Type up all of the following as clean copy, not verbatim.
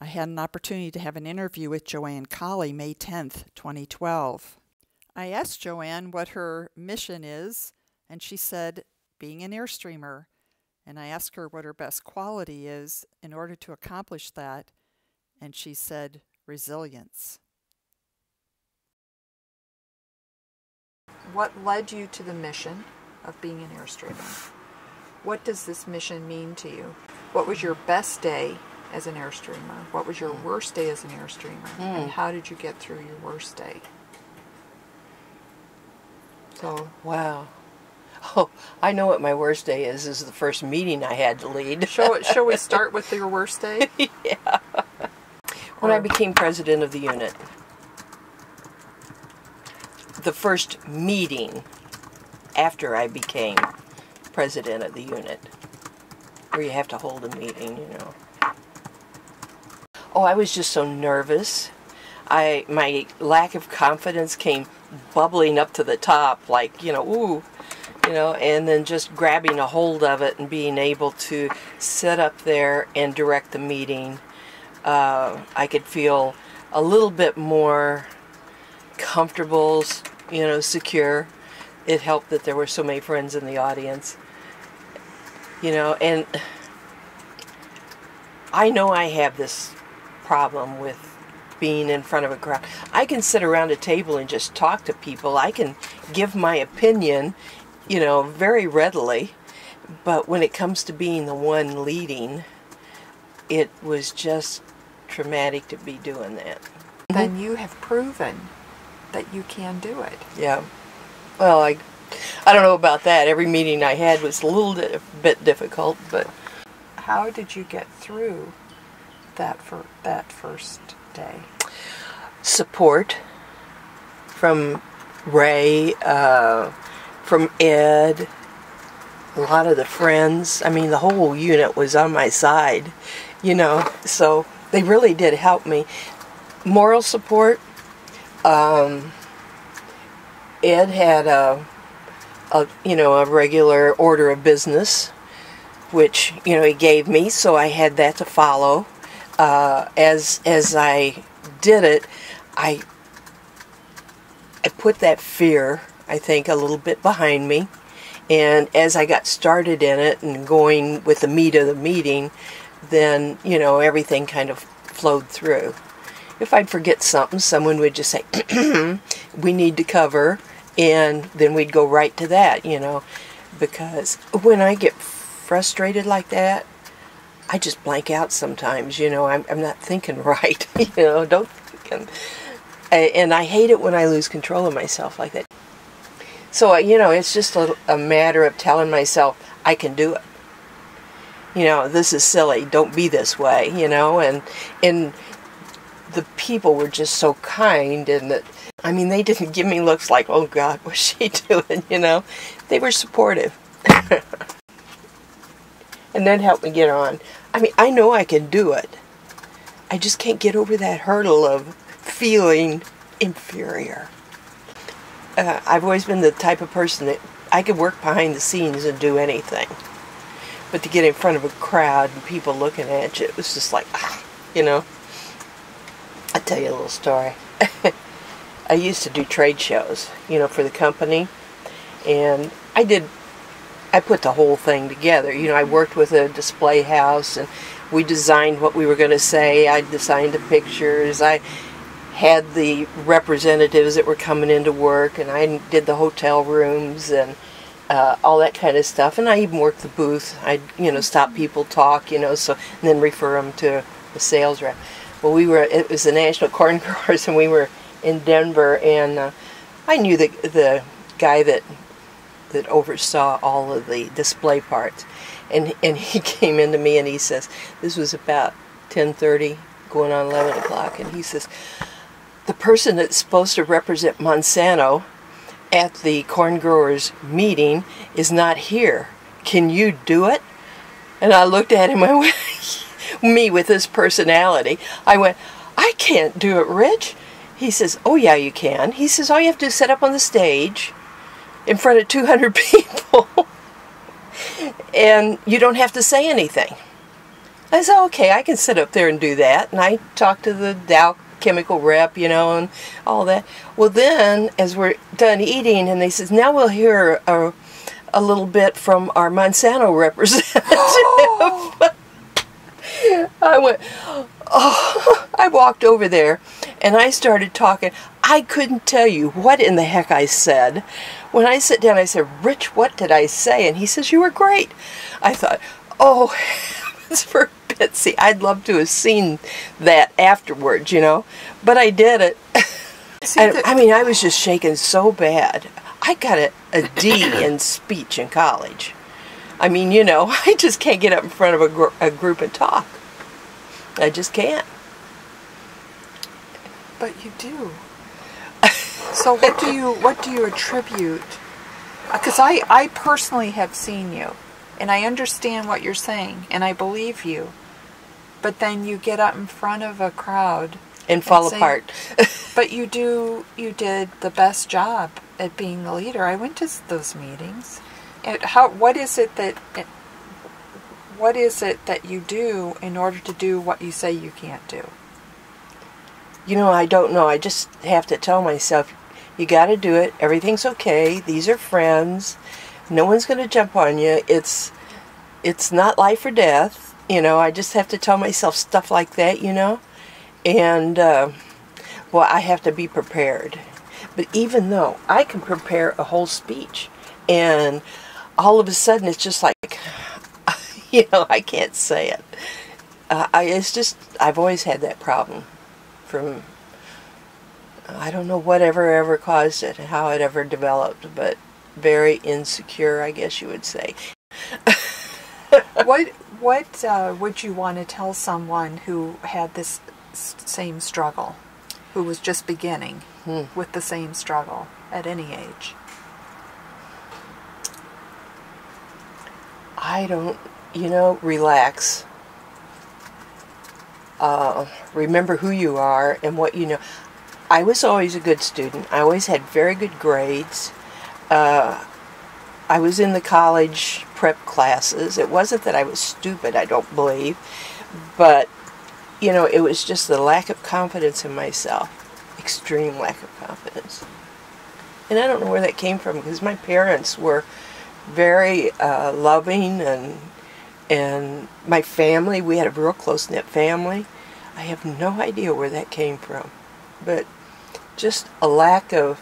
I had an opportunity to have an interview with JoAnn Kolley May 10th, 2012. I asked JoAnn what her mission is, and she said, being an Airstreamer. And I asked her what her best quality is in order to accomplish that, and she said, resilience. What led you to the mission of being an Airstreamer? What does this mission mean to you? What was your best day as an Airstreamer? What was your worst day as an Airstreamer? And how did you get through your worst day? So, wow. Oh, I know what my worst day is. This is the first meeting I had to lead. Shall we start with your worst day? Yeah. When I became president of the unit. The first meeting after I became president of the unit, where you have to hold a meeting, you know. Oh, I was just so nervous. My lack of confidence came bubbling up to the top, like, ooh, and then just grabbing a hold of it and being able to sit up there and direct the meeting. I could feel a little bit more comfortable, secure. It helped that there were so many friends in the audience, and I know I have this problem with being in front of a crowd. I can sit around a table and just talk to people. I can give my opinion, very readily, but when it comes to being the one leading, it was just traumatic to be doing that. Then you have proven that you can do it. Yeah. Well, I don't know about that. Every meeting I had was a little bit difficult, but how did you get through that first day? Support from Ray, from Ed, a lot of the friends. I mean, the whole unit was on my side, so they really did help me. Moral support. Ed had a regular order of business, which he gave me, so I had that to follow. As I did it, I put that fear, I think, a little bit behind me, and as I got started in it and going with the meat of the meeting, then everything kind of flowed through. If I'd forget something, someone would just say, we need to cover, and then we'd go right to that, because when I get frustrated like that, I just blank out sometimes, I'm not thinking right, don't think. And I hate it when I lose control of myself like that. So, it's just a matter of telling myself, I can do it. This is silly, don't be this way, and the people were just so kind, and that, they didn't give me looks like, oh God, what's she doing, They were supportive. And that helped me get on. I know I can do it. I just can't get over that hurdle of feeling inferior. I've always been the type of person that I could work behind the scenes and do anything. But to get in front of a crowd and people looking at you, it was just like, I'll tell you a little story. I used to do trade shows, for the company, and I put the whole thing together. I worked with a display house, and we designed what we were going to say. I designed the pictures. I had the representatives that were coming into work, and I did the hotel rooms and all that kind of stuff. And I even worked the booth. I'd, stop people talk, so, and then refer them to the sales rep. Well, it was the National Corn Growers, and we were in Denver, and I knew the guy that oversaw all of the display parts, and he came into me and he says, this was about 10:30 going on 11 o'clock, and he says, the person that's supposed to represent Monsanto at the corn growers meeting is not here. Can you do it? And I looked at him, I went, me with his personality, I went, I can't do it, Rich. He says, oh yeah, you can. He says, all you have to do is sit up on the stage in front of 200 people and you don't have to say anything. I said, okay, I can sit up there and do that. And I talked to the Dow chemical rep, you know, and all that. Well, then, as we're done eating, and they says, now we'll hear a little bit from our Monsanto representative. I went, oh, I walked over there, and I started talking. I couldn't tell you what in the heck I said. When I sat down, I said, Rich, what did I say? And he says, you were great. I thought, oh, heavens for Bitsy, I'd love to have seen that afterwards, you know. But I did it. And, I mean, I was just shaking so bad. I got a D in speech in college. I mean, you know, I just can't get up in front of a group and talk. I just can't. But you do. So what do you attribute? Because I personally have seen you, and I understand what you're saying, and I believe you. But then you get up in front of a crowd and fall apart. But you did the best job at being the leader. I went to those meetings. And what is it that you do in order to do what you say you can't do? You know, I don't know. I just have to tell myself, you got to do it. Everything's okay. These are friends. No one's going to jump on you. It's not life or death. You know, I just have to tell myself stuff like that, you know. And, well, I have to be prepared. But even though I can prepare a whole speech, and all of a sudden it's just like, you know, I can't say it. I've always had that problem from, I don't know whatever ever caused it, how it ever developed, but very insecure, I guess you would say. What would you want to tell someone who had this same struggle, who was just beginning with the same struggle at any age? I don't, you know, relax. Remember who you are and what you know. I was always a good student. I always had very good grades. I was in the college prep classes. It wasn't that I was stupid, I don't believe. But, you know, it was just the lack of confidence in myself. Extreme lack of confidence. And I don't know where that came from, because my parents were very loving, and my family, we had a real close-knit family. I have no idea where that came from. But just a lack of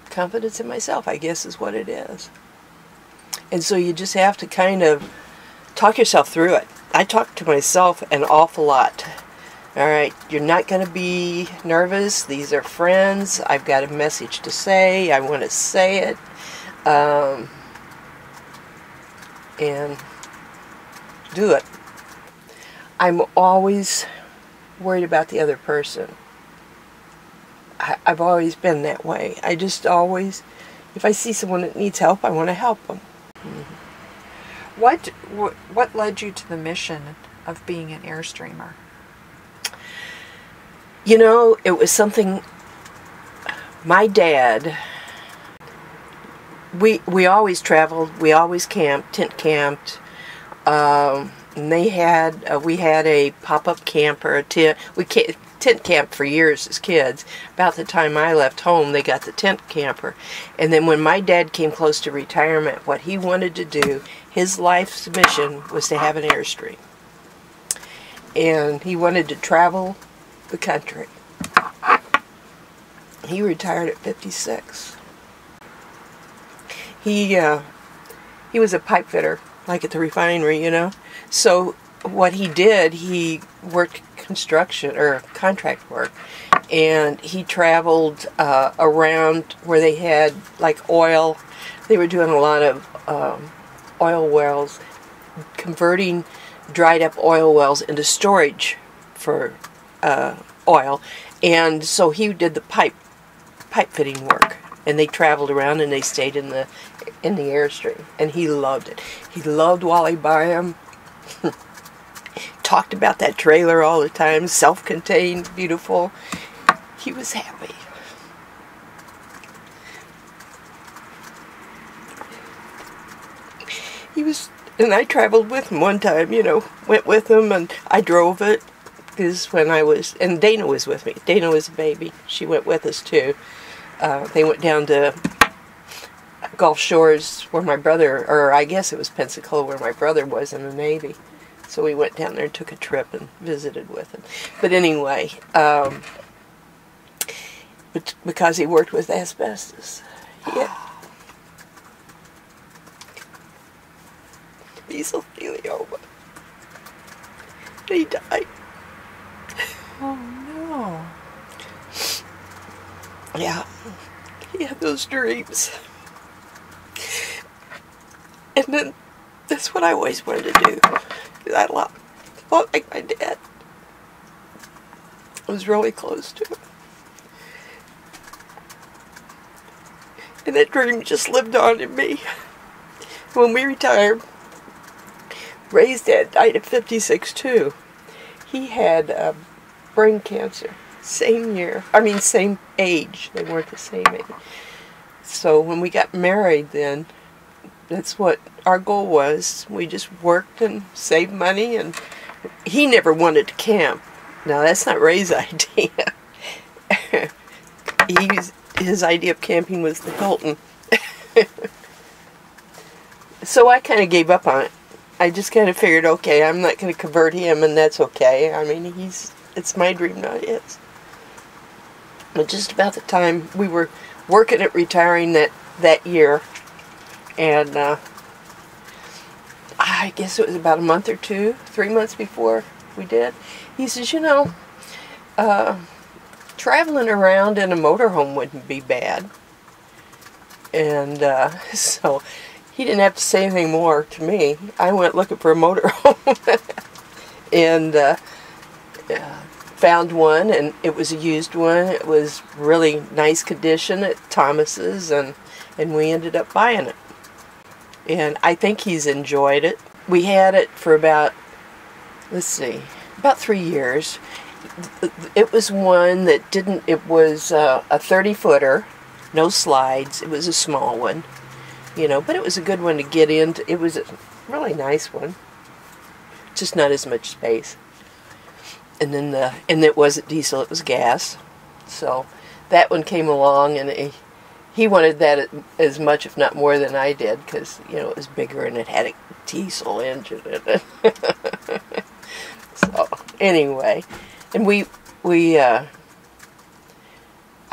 confidence in myself, I guess, is what it is. And so you just have to kind of talk yourself through it. I talk to myself an awful lot. All right, you're not going to be nervous. These are friends. I've got a message to say. I want to say it. And do it. I'm always worried about the other person. I've always been that way. I just always, if I see someone that needs help, I want to help them. What led you to the mission of being an Airstreamer? You know, it was something, my dad, we always traveled, we always camped, tent camped, and we had a pop-up camper, a tent. We tent camped for years as kids. About the time I left home, they got the tent camper. And then when my dad came close to retirement, what he wanted to do, his life's mission was to have an Airstream. And he wanted to travel the country. He retired at 56. He was a pipe fitter, like at the refinery, you know. So what he did, he worked construction or contract work, and he traveled around where they had like oil. They were doing a lot of oil wells, converting dried up oil wells into storage for oil. And so he did the pipe fitting work, and they traveled around and they stayed in the Airstream, and he loved it. He loved Wally Byam. Talked about that trailer all the time, self-contained, beautiful. He was happy. And I traveled with him one time, you know, went with him, and I drove it. Because when I was, and Dana was with me. Dana was a baby. She went with us too. They went down to Gulf Shores where my brother, or I guess it was Pensacola where my brother was in the Navy. So we went down there and took a trip and visited with him. But anyway, because he worked with asbestos. Yeah. Mesothelioma. He died. Oh no. Yeah. He had those dreams. And then that's what I always wanted to do. I felt like my dad. I was really close to him. And that dream just lived on in me. When we retired, Ray's dad died at 56 too. He had brain cancer. Same year. I mean, same age. They weren't the same age. So when we got married then, that's what our goal was. We just worked and saved money, and he never wanted to camp. Now, that's not Ray's idea. His idea of camping was the Hilton. So I kind of gave up on it. I just kind of figured, okay, I'm not going to convert him, and that's okay. I mean, it's my dream, not his. But just about the time we were working at retiring that year, and I guess it was about a month or 2, 3 months before we did, he says, you know, traveling around in a motorhome wouldn't be bad. And so he didn't have to say anything more to me. I went looking for a motorhome and found one, and it was a used one. It was really nice condition at Thomas's, and we ended up buying it. And I think he's enjoyed it. We had it for about 3 years. It was one that didn't, it was a 30-footer, no slides. It was a small one, you know, but it was a good one to get into. It was a really nice one, just not as much space. And then and it wasn't diesel, it was gas. So that one came along, and he wanted that as much, if not more, than I did, because, you know, it was bigger and it had a diesel engine in it. So anyway, and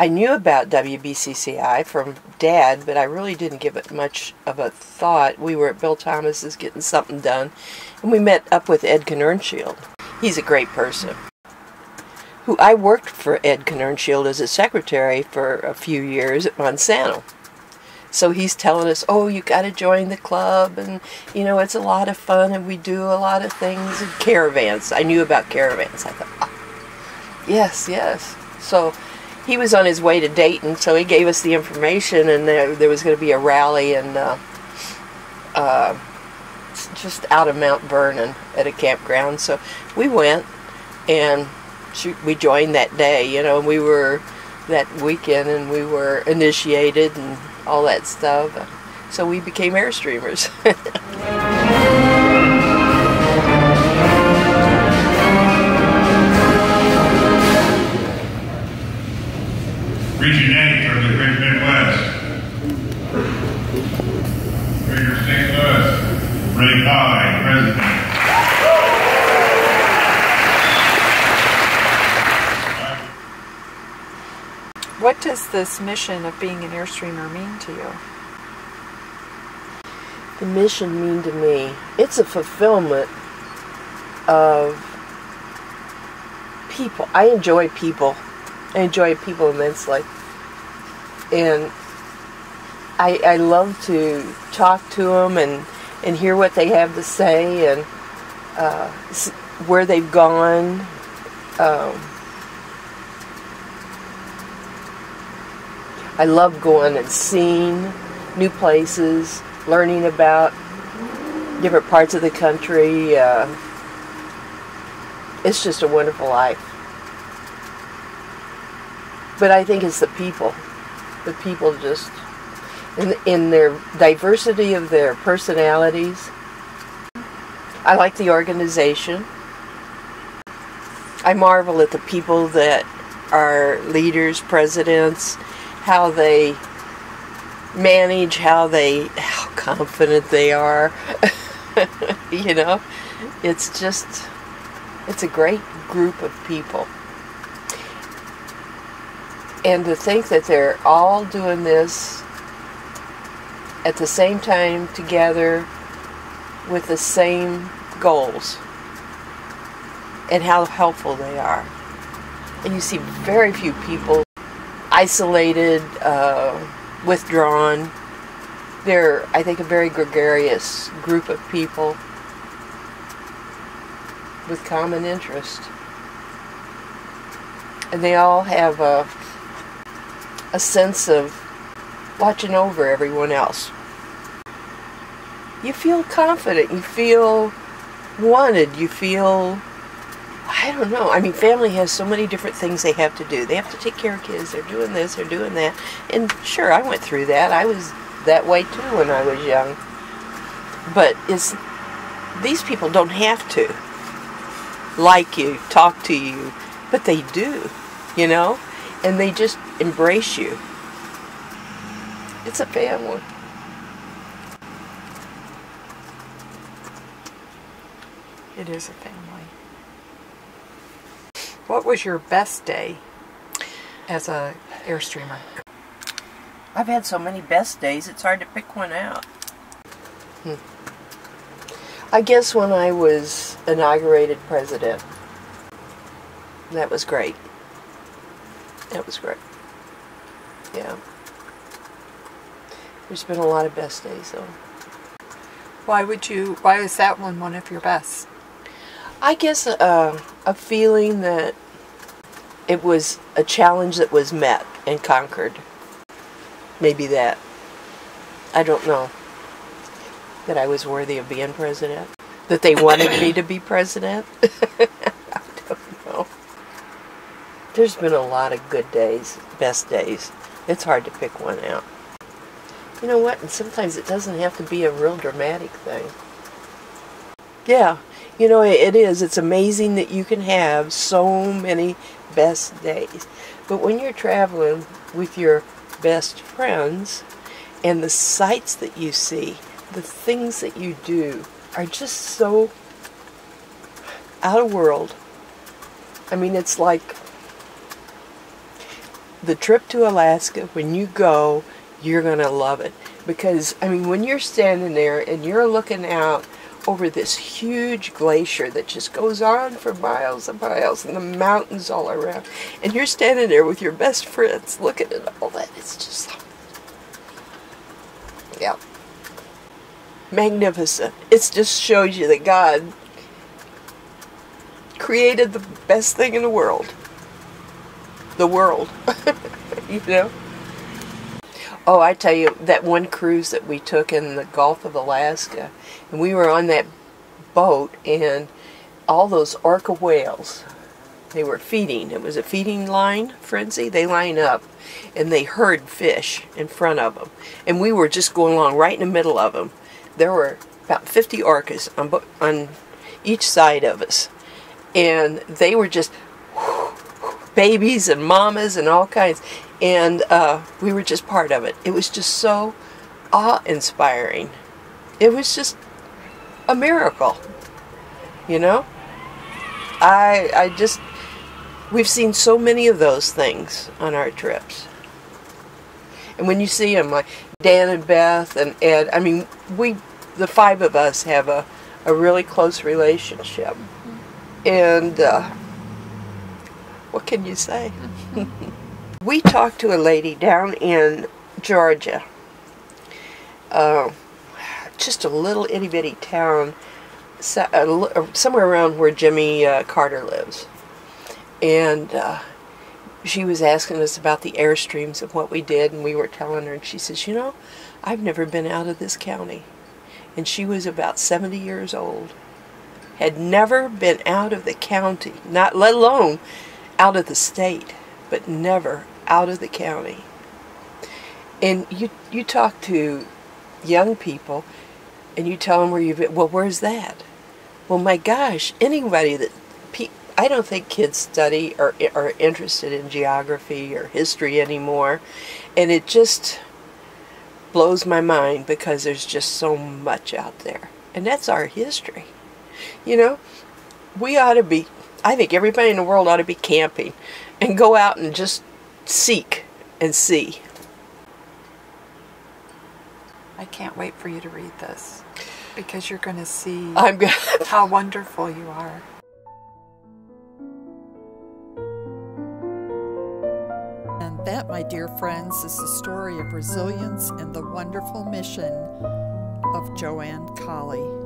I knew about WBCCI from Dad, but I really didn't give it much of a thought. We were at Bill Thomas's getting something done, and we met up with Ed Knernshield. He's a great person. I worked for Ed Knernshield as a secretary for a few years at Monsanto. So he's telling us, oh, you got to join the club, and, you know, it's a lot of fun, and we do a lot of things, and caravans. I knew about caravans. I thought, oh, yes. So he was on his way to Dayton, so he gave us the information, and there was going to be a rally in just out of Mount Vernon at a campground. So we went, and we joined that day, you know, we were that weekend, and we were initiated and all that stuff. So we became Airstreamers. Region 8 from the Great Midwest. Greater St. Louis. Ray Kolley, President. What does this mission of being an Airstreamer mean to you? The mission mean to me, it's a fulfillment of people. I enjoy people. I enjoy people immensely. And I love to talk to them and hear what they have to say, and where they've gone. I love going and seeing new places, learning about different parts of the country. It's just a wonderful life. But I think it's the people. The people just, in their diversity of their personalities, I like the organization. I marvel at the people that are leaders, presidents, how they manage, how confident they are. You know, it's a great group of people. And to think that they're all doing this at the same time together with the same goals, and how helpful they are. And you see very few people isolated, withdrawn. They're, I think, a very gregarious group of people with common interest. And they all have a sense of watching over everyone else. You feel confident, you feel wanted, you feel, I don't know, I mean, family has so many different things they have to do. They have to take care of kids, they're doing this, they're doing that. And sure, I went through that. I was that way too when I was young. But these people don't have to like you, talk to you, but they do, you know? And they just embrace you. It's a family. It is a family. What was your best day as a Airstreamer? I've had so many best days, it's hard to pick one out. I guess when I was inaugurated president, that was great. That was great. Yeah. There's been a lot of best days, though. Why is that one of your best? I guess a feeling that it was a challenge that was met and conquered. Maybe that. I don't know. That I was worthy of being president. That they wanted me to be president. I don't know. There's been a lot of good days, best days. It's hard to pick one out. You know what? And sometimes it doesn't have to be a real dramatic thing. Yeah. You know, it is. It's amazing that you can have so many best days. But when you're traveling with your best friends and the sights that you see, the things that you do are just so out of world. I mean, it's like the trip to Alaska. When you go, you're going to love it. Because, I mean, when you're standing there and you're looking out over this huge glacier that just goes on for miles and miles, and the mountains all around, and you're standing there with your best friends looking at all that, it's just, yeah, magnificent. It just shows you that God created the best thing in the world. The world. You know? Oh, I tell you, that one cruise that we took in the Gulf of Alaska, and we were on that boat, and all those orca whales, they were feeding. It was a feeding line frenzy. They line up, and they herd fish in front of them. And we were just going along right in the middle of them. There were about 50 orcas on each side of us. And they were just babies and mamas and all kinds. And we were just part of it. It was just so awe-inspiring. It was just a miracle, you know? We've seen so many of those things on our trips. And when you see them, like Dan and Beth and Ed, I mean, the five of us have a really close relationship. And what can you say? We talked to a lady down in Georgia, just a little itty bitty town, somewhere around where Jimmy Carter lives. And she was asking us about the Airstreams and what we did, and we were telling her, and she says, you know, I've never been out of this county. And she was about 70 years old. Had never been out of the county, not let alone out of the state, but never out of the county. And you talk to young people, and you tell them where you've been. Well, where's that? Well, my gosh, anybody that I don't think kids study or are interested in geography or history anymore, and it just blows my mind because there's just so much out there, and that's our history. You know, we ought to be, I think everybody in the world ought to be camping and go out and just seek and see. I can't wait for you to read this, because you're going to see I'm how wonderful you are. And that, my dear friends, is the story of resilience and the wonderful mission of JoAnn Kolley.